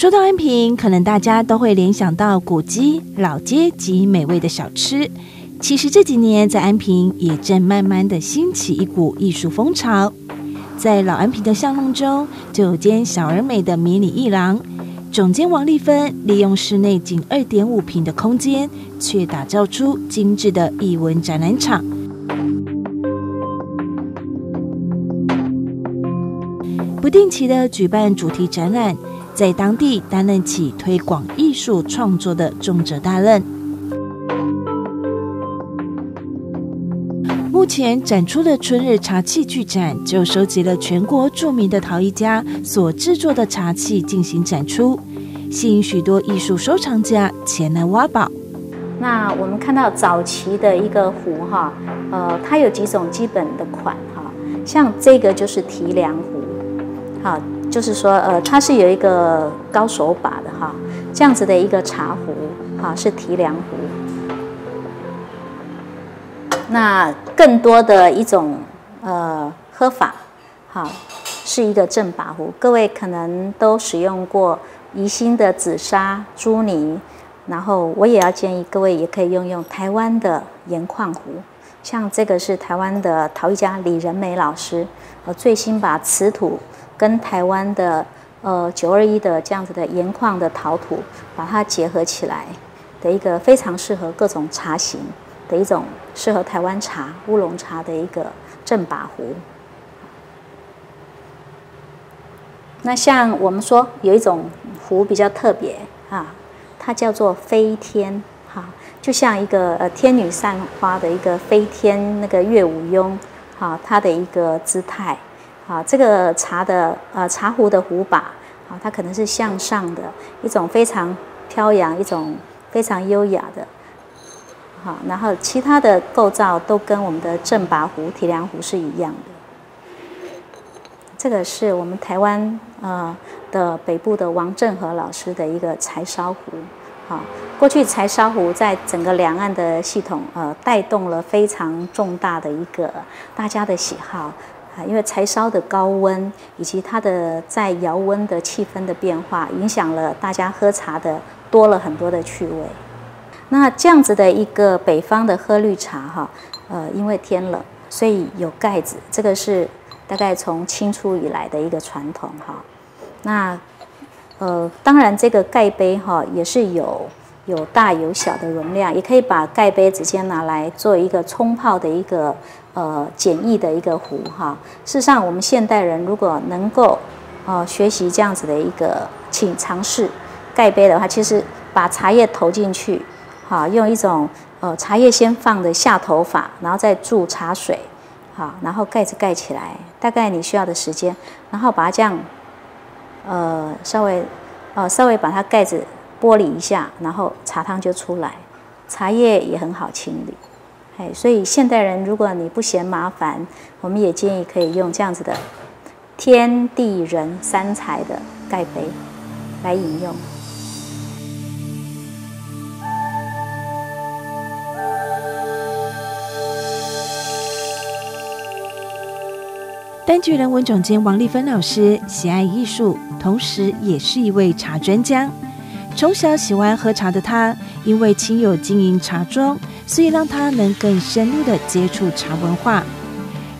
说到安平，可能大家都会联想到古迹、老街及美味的小吃。其实这几年在安平也正慢慢的兴起一股艺术风潮。在老安平的巷弄中，就有间小而美的迷你艺廊，总监王丽芬利用室内仅2.5平的空间，却打造出精致的艺文展览场。不定期的举办主题展览，在当地担任起推广艺术创作的重责大任。目前展出的春日茶器巨展就收集了全国著名的陶艺家所制作的茶器进行展出，吸引许多艺术收藏家前来挖宝。那我们看到早期的一个壶哈，它有几种基本的款哈，像这个就是提梁壶，好，就是说它是有一个高手把的哈，这样子的一个茶壶哈是提梁壶。那更多的一种喝法，好，是一个正把壶。各位可能都使用过宜兴的紫砂、朱泥，然后我也要建议各位也可以用台湾的盐矿壶，像这个是台湾的陶艺家李仁美老师，最新把瓷土跟台湾的921的这样子的盐矿的陶土把它结合起来的一个非常适合各种茶型的一种适合台湾茶、乌龙茶的一个正把壶。那像我们说有一种壶比较特别啊，它叫做飞天哈，就像一个天女散花的一个飞天那个乐舞俑哈，它的一个姿态啊，这个茶的茶壶的壶把啊，它可能是向上的一种非常飘扬，一种非常优雅的。好，然后其他的构造都跟我们的正把壶、提梁壶是一样的。这个是我们台湾的北部的王正和老师的一个柴烧壶。好，过去柴烧壶在整个两岸的系统带动了非常重大的一个大家的喜好啊，因为柴烧的高温以及它的在窑温的气氛的变化，影响了大家喝茶的多了很多的趣味。那这样子的一个北方的喝绿茶哈，因为天冷，所以有盖子，这个是大概从清初以来的一个传统哈。那当然这个盖杯哈也是有大有小的容量，也可以把盖杯直接拿来做一个冲泡的一个简易的一个壶哈。事实上，我们现代人如果能够学习这样子的一个尝试盖杯的话，其实把茶叶投进去。好，用一种茶叶先放的下头法，然后再注茶水，好，然后盖子盖起来，大概你需要的时间，然后把它这样稍微把它盖子剥离一下，然后茶汤就出来，茶叶也很好清理。哎，所以现代人如果你不嫌麻烦，我们也建议可以用这样子的天地人三才的盖杯来饮用。丹巨人文总监王丽芬老师喜爱艺术，同时也是一位茶专家。从小喜欢喝茶的他，因为亲友经营茶庄，所以让他能更深入的接触茶文化。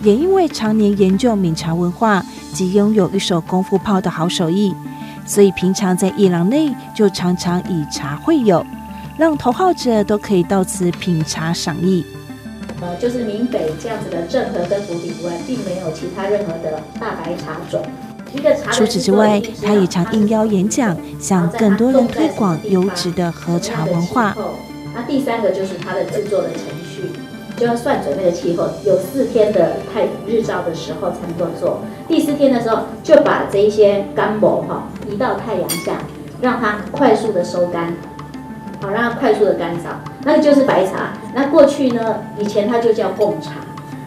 也因为常年研究闽茶文化及拥有一手功夫泡的好手艺，所以平常在艺廊内就常常以茶会友，让投好者都可以到此品茶赏艺。就是闽北这样子的正和跟府邸以外，并没有其他任何的大白茶种。除此之外，他也常应邀演讲，向更多人推广优质的喝茶文化。那第三个就是它的制作的程序，就要算准那个气候，有4天的日照的时候才能够做。第4天的时候，就把这一些干毛移到太阳下，让它快速的收干。好，让它快速的干燥，那个就是白茶。那过去呢，以前它就叫贡茶，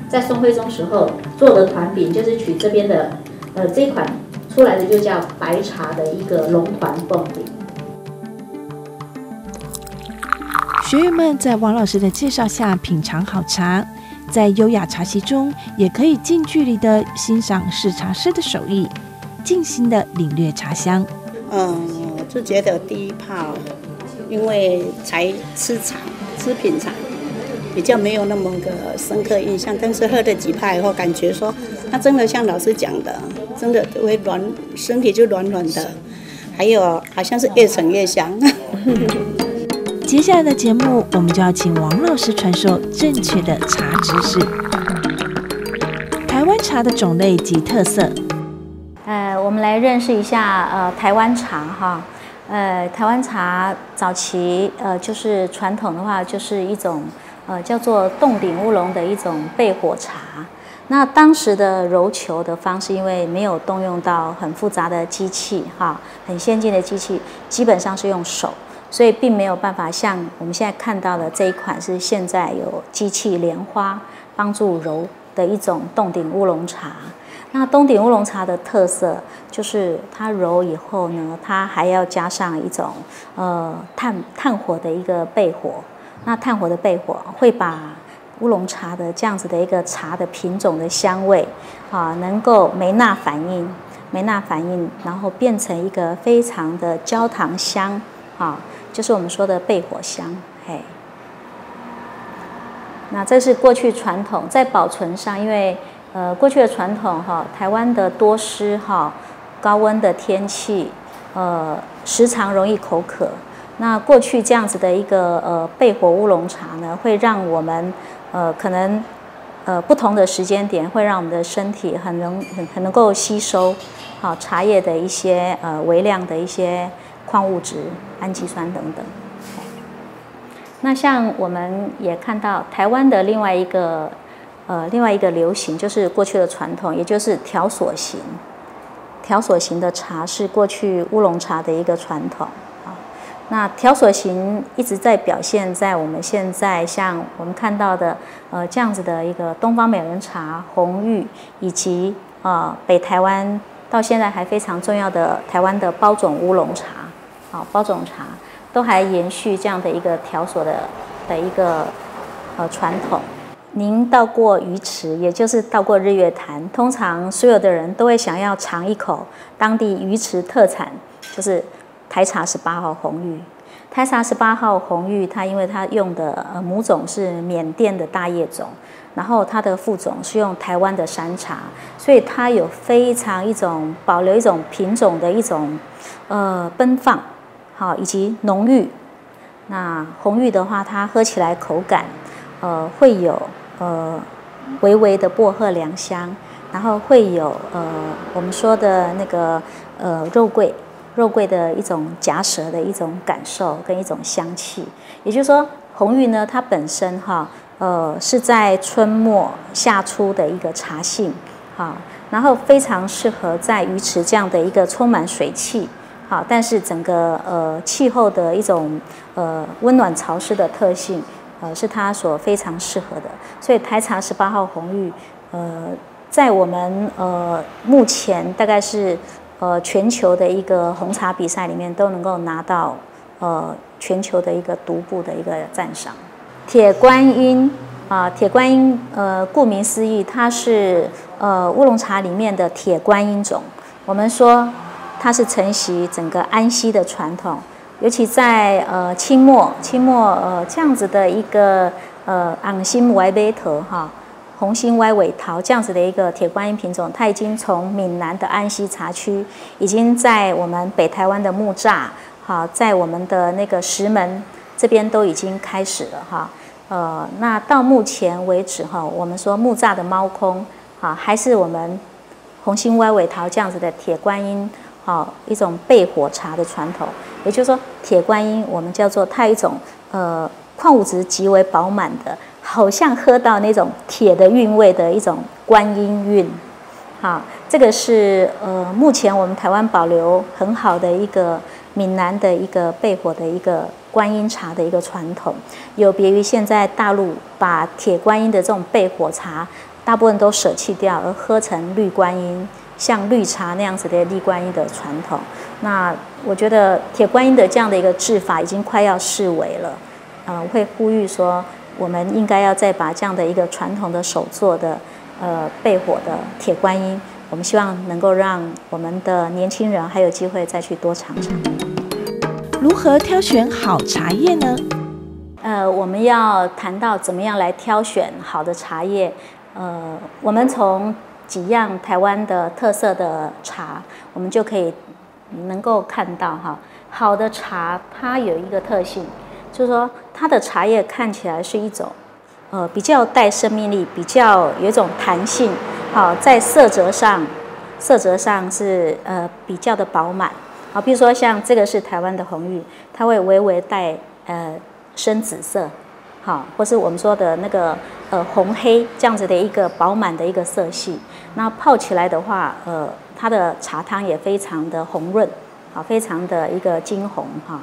在宋徽宗时候做的团饼，就是取这边的这一款出来的就叫白茶的一个龙团凤饼。学员们在王老师的介绍下品尝好茶，在优雅茶席中，也可以近距离的欣赏试茶师的手艺，静心的领略茶香。就觉得第一泡，因为才吃品尝，比较没有那么个深刻印象。但是喝了几泡以后，感觉说，它真的像老师讲的，真的会身体就软软的，还有好像是越陈越香。接下来的节目，我们就要请王老师传授正确的茶知识。台湾茶的种类及特色。我们来认识一下台湾茶哈。台湾茶早期就是传统的话，就是一种叫做洞顶乌龙的一种焙火茶。那当时的揉球的方式，因为没有动用到很复杂的机器哈，很先进的机器，基本上是用手。所以并没有办法像我们现在看到的这一款是现在有机器莲花帮助揉的一种洞顶乌龙茶。那洞顶乌龙茶的特色就是它揉以后呢，它还要加上一种炭火的一个焙火。那炭火的焙火会把乌龙茶的这样子的一个茶的品种的香味能够梅纳反应，然后变成一个非常的焦糖香就是我们说的焙火香，那这是过去传统在保存上，因为过去的传统台湾的多湿高温的天气，时常容易口渴。那过去这样子的一个焙火乌龙茶呢，会让我们可能不同的时间点，会让我们的身体很能够吸收茶叶的一些微量的一些矿物质、氨基酸等等。那像我们也看到台湾的另外一个流行，就是过去的传统，也就是条索型。条索型的茶是过去乌龙茶的一个传统那条索型一直在表现在我们现在像我们看到的这样子的一个东方美人茶、红玉，以及北台湾到现在还非常重要的台湾的包种乌龙茶。包种茶都还延续这样的一个条索的一个传统。您到过鱼池，也就是到过日月潭，通常所有的人都会想要尝一口当地鱼池特产，就是台茶18号红玉。台茶18号红玉，它因为它用的母种是缅甸的大叶种，然后它的副种是用台湾的山茶，所以它有非常保留一种品种的一种奔放。以及浓郁。那红玉的话，它喝起来口感，会有微微的薄荷凉香，然后会有我们说的那个肉桂的一种夹舌的一种感受跟一种香气。也就是说，红玉呢，它本身是在春末夏初的一个茶性然后非常适合在鱼池这样的一个充满水汽。但是整个气候的一种温暖潮湿的特性，是它所非常适合的。所以台茶18号红玉，在我们目前大概是全球的一个红茶比赛里面都能够拿到全球的一个独步的一个赞赏。铁观音铁观音顾名思义，它是乌龙茶里面的铁观音种。我们说它是承袭整个安溪的传统，尤其在清末这样子的一个昂心歪杯头红心歪尾桃这样子的一个铁观音品种，它已经从闽南的安溪茶区，已经在我们北台湾的木栅在我们的那个石门这边都已经开始了那到目前为止我们说木栅的猫空还是我们红心歪尾桃这样子的铁观音。一种焙火茶的传统，也就是说，铁观音我们叫做它一种矿物质极为饱满的，好像喝到那种铁的韵味的一种观音韵。这个是目前我们台湾保留很好的一个闽南的一个焙火的一个观音茶的一个传统，有别于现在大陆把铁观音的这种焙火茶大部分都舍弃掉，而喝成绿观音。像绿茶那样子的绿观音的传统，那我觉得铁观音的这样的一个制法已经快要式微了。我会呼吁说，我们应该要再把这样的一个传统的手做的焙火的铁观音，我们希望能够让我们的年轻人还有机会再去多尝尝。如何挑选好茶叶呢？我们要谈到怎么样来挑选好的茶叶。我们从几样台湾的特色的茶，我们就可以能够看到哈，好的茶它有一个特性，就是说它的茶叶看起来是一种比较带生命力，比较有一种弹性。好，在色泽上是比较的饱满。好，比如说像这个是台湾的红玉，它会微微带深紫色，好，或是我们说的那个红黑这样子的一个饱满的一个色系。那泡起来的话，它的茶汤也非常的红润，好，非常的一个金红哈。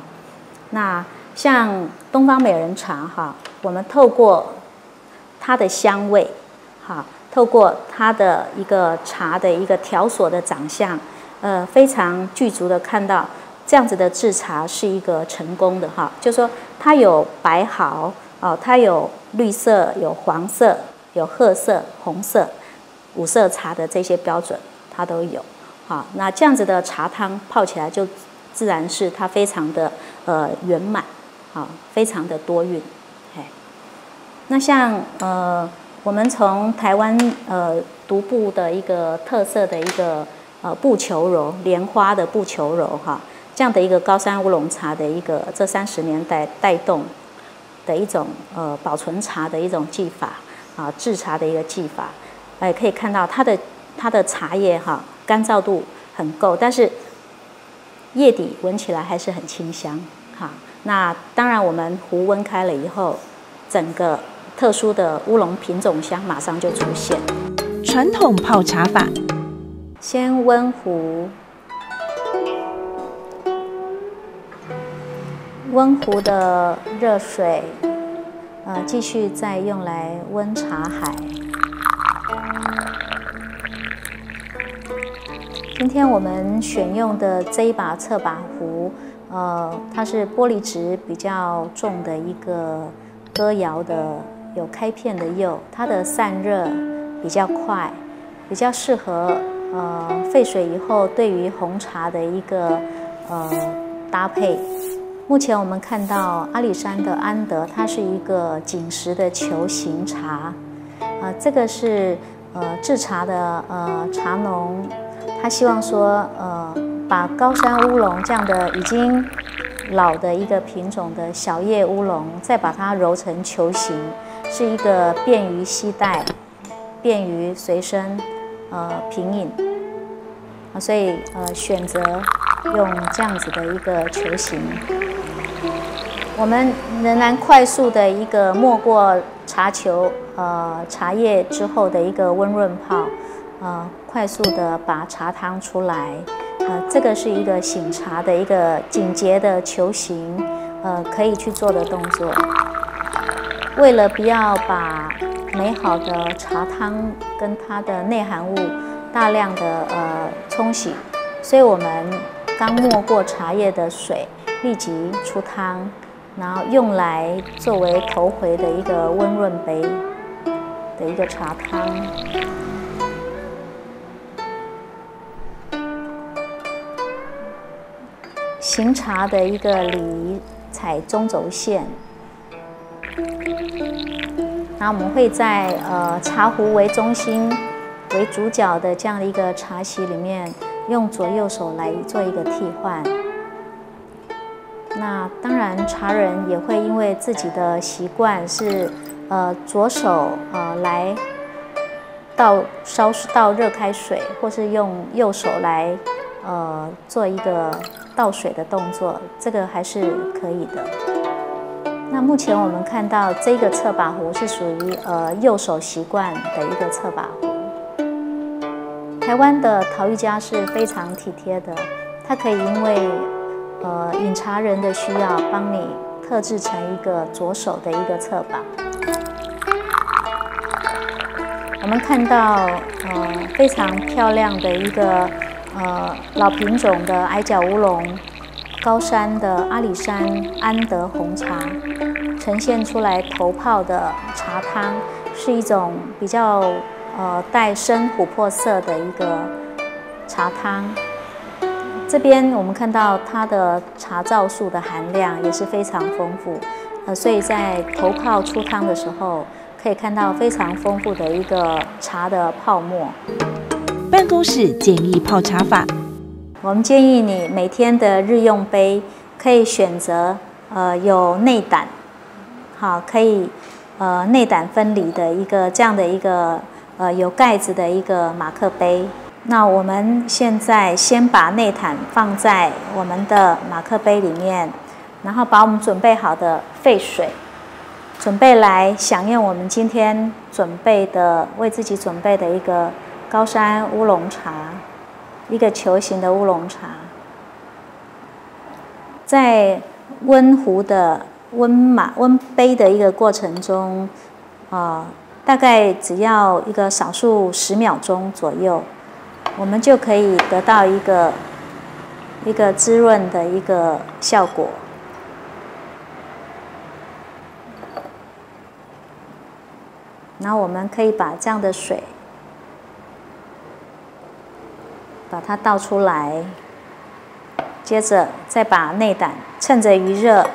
那像东方美人茶哈，我们透过它的香味，哈，透过它的一个茶的一个条索的长相，非常具足的看到这样子的制茶是一个成功的哈，就是说它有白毫哦，它有绿色、有黄色、有褐色、红色5色茶的这些标准，它都有。好，那这样子的茶汤泡起来就自然是它非常的圆满，好，非常的多韵。那像我们从台湾独步的一个特色的一个布球柔莲花的布球柔哈，这样的一个高山乌龙茶的一个这30年代带动的一种保存茶的一种技法啊，制茶的一个技法，可以看到它的茶叶哈干燥度很够，但是叶底闻起来还是很清香哈。那当然我们壶温开了以后，整个特殊的乌龙品种香马上就出现。传统泡茶法，先温壶，温壶的热水，继续再用来温茶海。今天我们选用的这一把侧把壶，它是玻璃质比较重的一个歌窑的，有开片的釉，它的散热比较快，比较适合沸水以后对于红茶的一个搭配。目前我们看到阿里山的安德，它是一个紧实的球形茶，这个是制茶的茶农，他希望说把高山乌龙这样的已经老的一个品种的小叶乌龙，再把它揉成球形，是一个便于携带、便于随身品饮所以选择用这样子的一个球形。我们仍然快速的一个没过茶球茶叶之后的一个温润泡，快速的把茶汤出来。这个是一个醒茶的一个紧结的球形，可以去做的动作。为了不要把美好的茶汤跟它的内含物大量的冲洗，所以我们刚没过茶叶的水立即出汤，然后用来作为头回的一个温润杯的一个茶汤。行茶的一个礼仪采中轴线，然后我们会在茶壶为中心为主角的这样的一个茶席里面，用左右手来做一个替换。那当然，茶人也会因为自己的习惯是左手来倒热开水，或是用右手来做一个倒水的动作，这个还是可以的。那目前我们看到这个侧把壶是属于右手习惯的一个侧把壶。台湾的陶艺家是非常体贴的，他可以因为饮茶人的需要，帮你特制成一个左手的一个侧把。我们看到非常漂亮的一个老品种的矮脚乌龙，高山的阿里山安德红茶，呈现出来头泡的茶汤是一种比较带深琥珀色的一个茶汤，这边我们看到它的茶皂素的含量也是非常丰富，所以在头泡出汤的时候，可以看到非常丰富的一个茶的泡沫。办公室简易泡茶法，我们建议你每天的日用杯可以选择有内胆，好，可以内胆分离的一个这样的一个有盖子的一个马克杯。那我们现在先把内胆放在我们的马克杯里面，然后把我们准备好的沸水，准备来享用我们今天为自己准备的一个高山乌龙茶，一个球形的乌龙茶。在温壶的温杯的一个过程中，大概只要一个少数10秒钟左右，我们就可以得到一个滋润的一个效果。然后我们可以把这样的水把它倒出来，接着再把内胆趁着余热，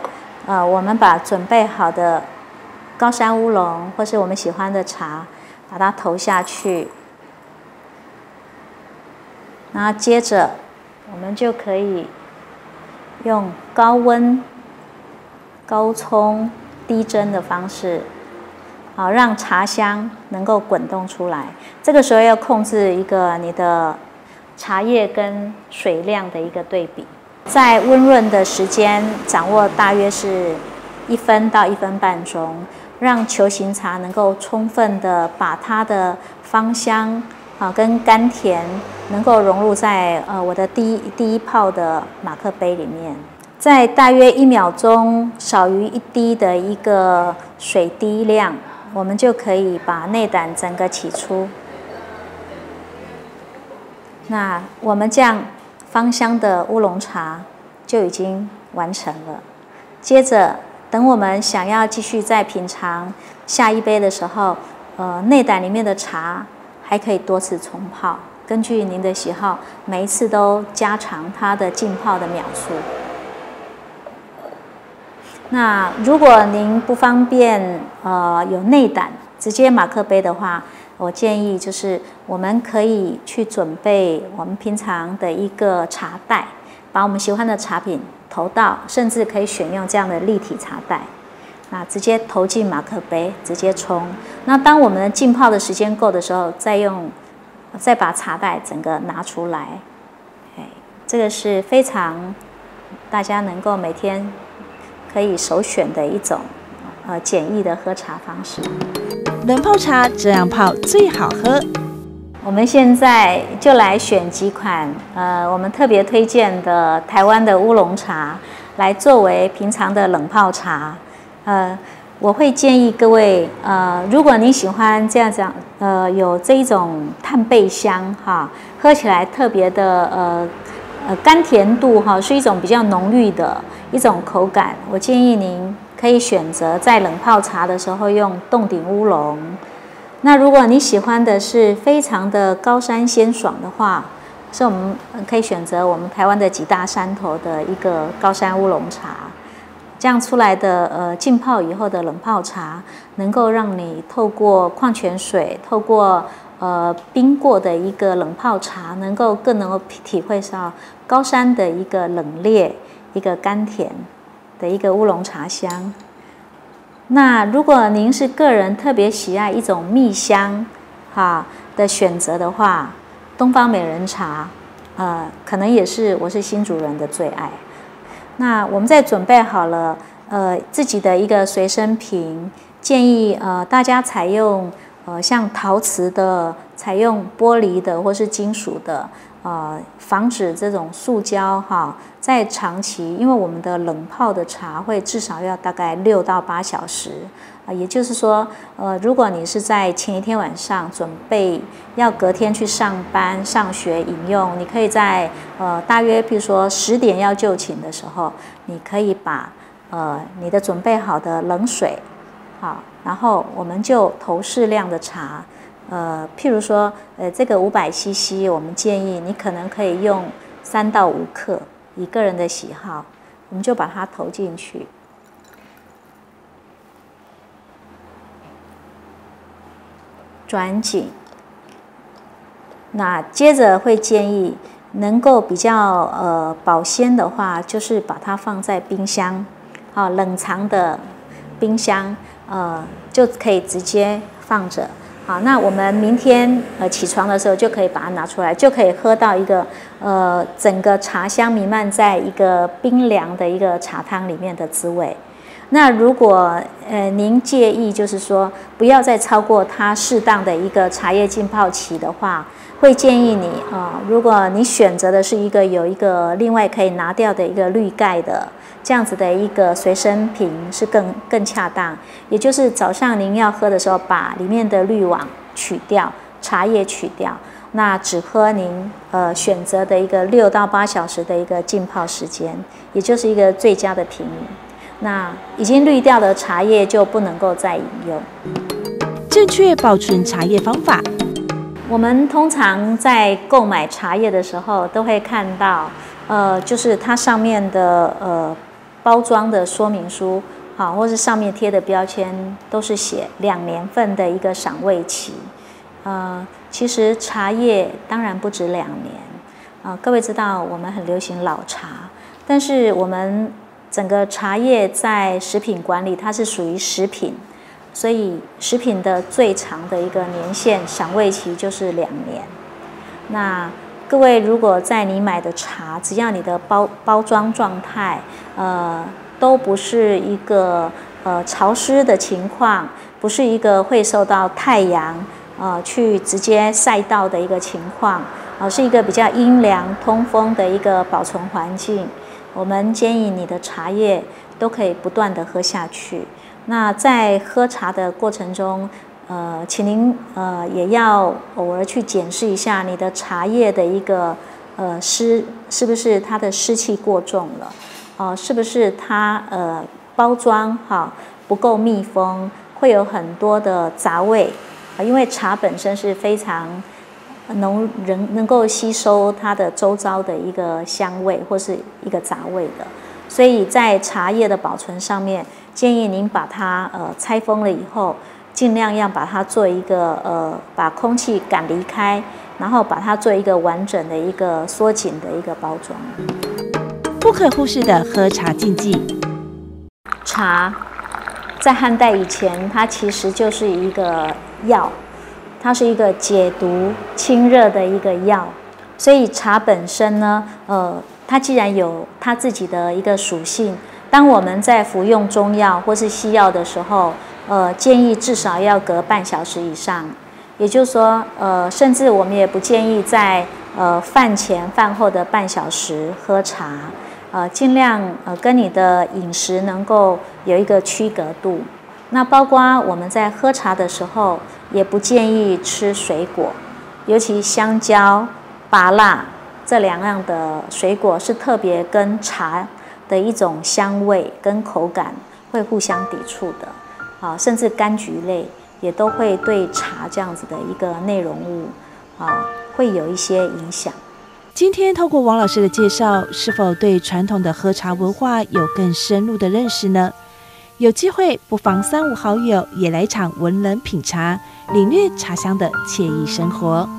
我们把准备好的高山乌龙或是我们喜欢的茶，把它投下去。然后接着我们就可以用高温、高冲、低蒸的方式，好让茶香能够滚动出来。这个时候要控制一个你的茶叶跟水量的一个对比，在温润的时间掌握大约是1分到1分半钟，让球形茶能够充分的把它的芳香跟甘甜能够融入在我的第一泡的马克杯里面。在大约1秒钟少于1滴的一个水滴量，我们就可以把内胆整个起出。那我们这样芳香的乌龙茶就已经完成了。接着等我们想要继续再品尝下一杯的时候，内胆里面的茶还可以多次冲泡，根据您的喜好，每一次都加长它的浸泡的秒数。那如果您不方便有内胆直接马克杯的话，我建议就是我们可以去准备我们平常的一个茶袋，把我们喜欢的茶品投到，甚至可以选用这样的立体茶袋，那直接投进马克杯，直接冲。那当我们的浸泡的时间够的时候，再把茶袋整个拿出来。这个是非常大家能够每天可以首选的一种简易的喝茶方式。冷泡茶这样泡最好喝。我们现在就来选几款我们特别推荐的台湾的乌龙茶，来作为平常的冷泡茶。我会建议各位，如果你喜欢这样子有这一种炭焙香喝起来特别的甘甜度是一种比较浓郁的一种口感，我建议您可以选择在冷泡茶的时候用冻顶乌龙。那如果你喜欢的是非常的高山鲜爽的话，是我们可以选择我们台湾的几大山头的一个高山乌龙茶。这样出来的浸泡以后的冷泡茶，能够让你透过矿泉水，透过冰过的一个冷泡茶，更能够体会到高山的一个冷冽、一个甘甜的一个乌龙茶香。那如果您是个人特别喜爱一种蜜香的选择的话，东方美人茶可能也是我是新竹人的最爱。那我们在准备好了自己的一个随身瓶，建议大家采用像陶瓷的、采用玻璃的或是金属的，防止这种塑胶在长期，因为我们的冷泡的茶会至少要大概6到8小时，也就是说，如果你是在前一天晚上准备要隔天去上班、上学饮用，你可以在大约譬如说10点要就寝的时候，你可以把你的准备好的冷水，然后我们就投适量的茶，譬如说这个500cc，我们建议你可能可以用3到5克，以个人的喜好，我们就把它投进去。转紧。那接着会建议能够比较保鲜的话，就是把它放在冰箱，冷藏的冰箱，就可以直接放着。好，那我们明天起床的时候就可以把它拿出来，就可以喝到一个整个茶香弥漫在一个冰凉的一个茶汤里面的滋味。那如果您介意，就是说不要再超过它适当的一个茶叶浸泡期的话，会建议你如果你选择的是有一个另外可以拿掉的一个滤盖的这样子的一个随身瓶是更恰当。也就是早上您要喝的时候，把里面的滤网取掉，茶叶取掉，那只喝您选择的一个6到8小时的一个浸泡时间，也就是一个最佳的品饮。那已经滤掉的茶叶就不能够再饮用。正确保存茶叶方法，我们通常在购买茶叶的时候都会看到，就是它上面的包装的说明书，好，或是上面贴的标签都是写2年份的一个赏味期。其实茶叶当然不止2年，各位知道我们很流行老茶，但是我们整个茶叶在食品管理，它是属于食品，所以食品的最长的一个年限赏味期就是2年。那各位如果在你买的茶，只要你的包装状态，都不是一个潮湿的情况，不是一个会受到太阳去直接晒到的一个情况，是一个比较阴凉通风的一个保存环境。我们建议你的茶叶都可以不断的喝下去。那在喝茶的过程中，请您也要偶尔去检视一下你的茶叶的一个是不是它的湿气过重了，是不是它包装不够密封，会有很多的杂味，因为茶本身是非常能够吸收它的周遭的一个香味或是一个杂味的，所以在茶叶的保存上面，建议您把它拆封了以后，尽量要把它做一个把空气赶离开，然后把它做一个完整的一个缩紧的一个包装。不可忽视的喝茶禁忌。茶在汉代以前，它其实就是一个药。它是一个解毒清热的一个药，所以茶本身呢，它既然有它自己的一个属性，当我们在服用中药或是西药的时候，建议至少要隔半小时以上。也就是说，甚至我们也不建议在饭前饭后的半小时喝茶，尽量跟你的饮食能够有一个区隔度。那包括我们在喝茶的时候，也不建议吃水果，尤其香蕉、芭乐这2样的水果是特别跟茶的一种香味跟口感会互相抵触的，甚至柑橘类也都会对茶这样子的一个内容物会有一些影响。今天透过王老师的介绍，是否对传统的喝茶文化有更深入的认识呢？有机会不妨3、5好友也来场文人品茶，领略茶香的惬意生活。